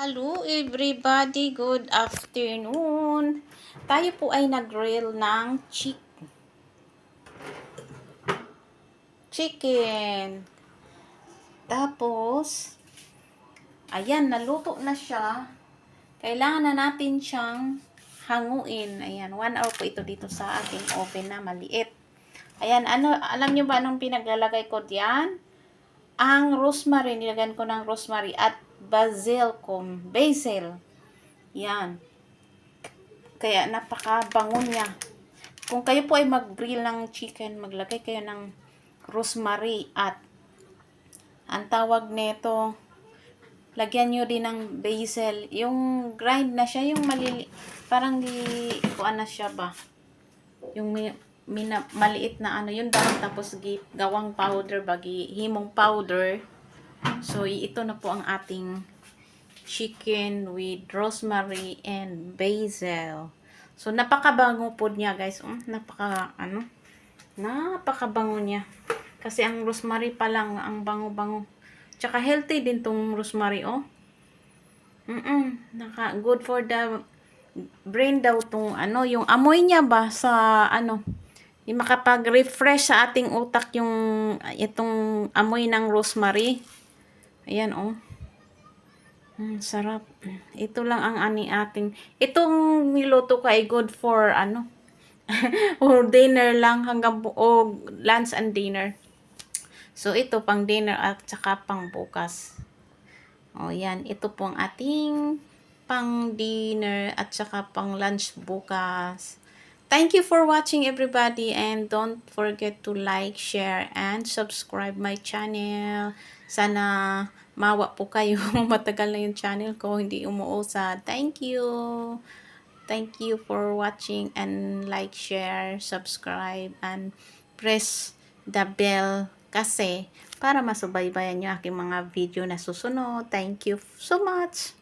Hello everybody, good afternoon. Tayo po ay nag-grill ng chicken. Tapos, ayan, naluto na siya. Kailangan na natin siyang hanguin. Ayan, 1 hour po ito dito sa ating oven na maliit. Ayan, alam nyo ba anong pinaglalagay ko diyan? Ang rosemary, nilagyan ko ng rosemary at basil. Yan. Kaya napakabango niya. Kung kayo po ay mag-grill ng chicken, maglagay kayo ng rosemary at ang tawag nito, lagyan nyo din ng basil. Yung grind na siya, yung parang kuan na siya ba? Yung maliit na ano, yun ba? Tapos gawang powder, himong powder. So, ito na po ang ating chicken with rosemary and basil. So, napakabango po niya, guys. Napakabango niya. Kasi ang rosemary pa lang, ang bango-bango. Tsaka healthy din tong rosemary, oh. Good for the brain daw tong yung amoy niya ba sa yung makapag-refresh sa ating utak yung itong amoy ng rosemary. Ayan, oh. Sarap. Ito lang ang ating. Itong niluto ko ay good for or dinner lang hanggang o lunch and dinner. So ito pang dinner at saka pang bukas. O yan, ito po ang ating pang dinner at saka pang lunch bukas. Thank you for watching everybody, and don't forget to like, share, and subscribe my channel. Sana mawa po kayo. Matagal na yung channel ko, hindi umuusad. Thank you. Thank you for watching, and like, share, subscribe, and press the bell kasi para masubaybayan nyo aking mga video na susunod. Thank you so much.